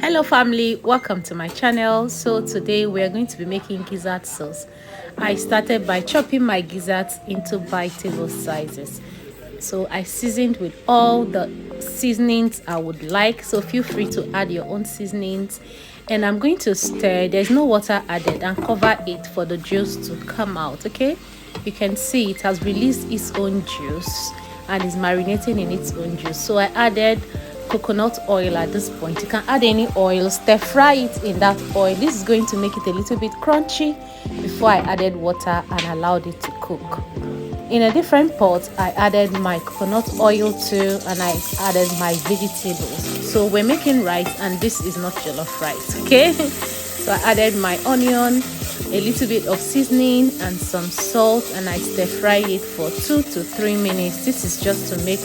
Hello family, welcome to my channel. So today we are going to be making gizzard sauce. I started by chopping my gizzards into bite-table sizes. So I seasoned with all the seasonings I would like, so feel free to add your own seasonings. And I'm going to stir. There's no water added, and cover it for the juice to come out. Okay, you can see it has released its own juice and is marinating in its own juice. So I added coconut oil. At this point you can add any oil, stir fry it in that oil. This is going to make it a little bit crunchy before I added water and allowed it to cook. In a different pot I added my coconut oil too, and I added my vegetables. So we're making rice and this is not jollof rice, okay? So I added my onion, a little bit of seasoning and some salt, and I stir fry it for 2 to 3 minutes. This is just to make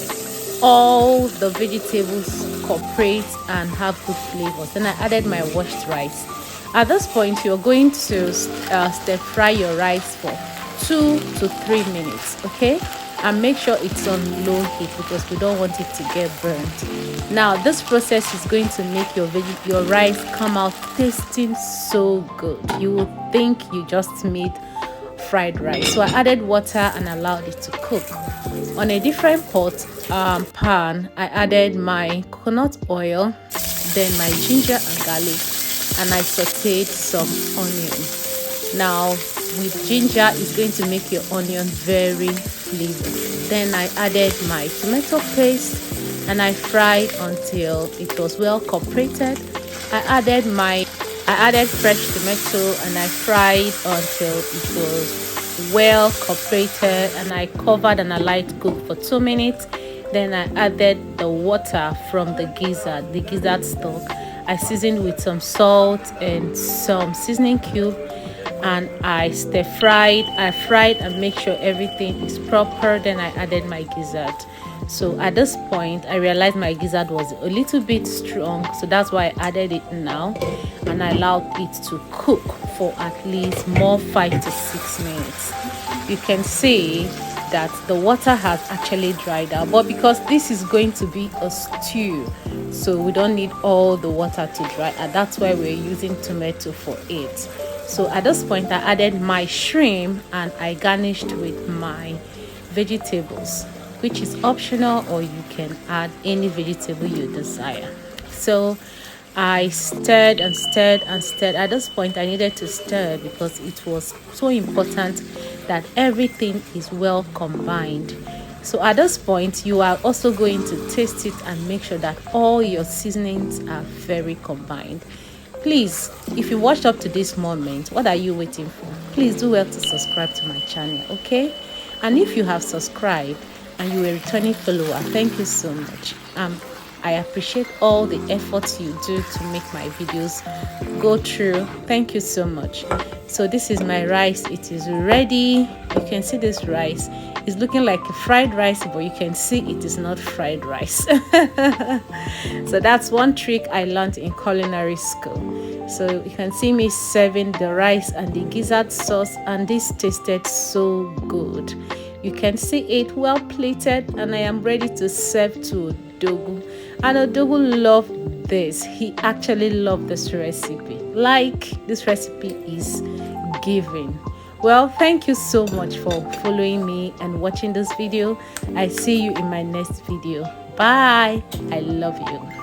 all the vegetables cooperate and have good flavors. Then I added my washed rice. At this point you're going to stir fry your rice for 2 to 3 minutes, okay? And make sure it's on low heat because we don't want it to get burnt. Now this process is going to make your rice come out tasting so good. You would think you just made fried rice. So I added water and allowed it to cook. On a different pan I added my coconut oil, then my ginger and garlic, and I sauteed some onion. Now with ginger, it's going to make your onion very flavorful. Then I added my tomato paste and I fried until it was well cooperated. I added fresh tomato and I fried until it was well cooperated, and I covered and allowed it cook for 2 minutes. Then I added the water from the gizzard stock. I seasoned with some salt and some seasoning cube, and I stir fried. I fried and make sure everything is proper. Then I added my gizzard. So at this point I realized my gizzard was a little bit strong, so that's why I added it now, and I allowed it to cook for at least more 5 to 6 minutes. You can see that the water has actually dried out, but because this is going to be a stew, so we don't need all the water to dry, and that's why we're using tomato for it. So at this point I added my shrimp and I garnished with my vegetables, which is optional, or you can add any vegetable you desire. So I stirred and stirred and stirred. At this point I needed to stir because it was so important that everything is well combined. So at this point you are also going to taste it and make sure that all your seasonings are very combined. Please, if you watched up to this moment, what are you waiting for? Please do well to subscribe to my channel, okay? And if you have subscribed and you are a returning follower, thank you so much. I appreciate all the efforts you do to make my videos go through. Thank you so much. So this is my rice. It is ready. You can see this rice is looking like a fried rice, but you can see it is not fried rice. So that's one trick I learned in culinary school. So you can see me serving the rice and the gizzard sauce, and this tasted so good. You can see it well plated, and I am ready to serve to Odogu. And Odogu loved this. He actually loved this recipe. Like, this recipe is giving. Well, thank you so much for following me and watching this video. I see you in my next video. Bye. I love you.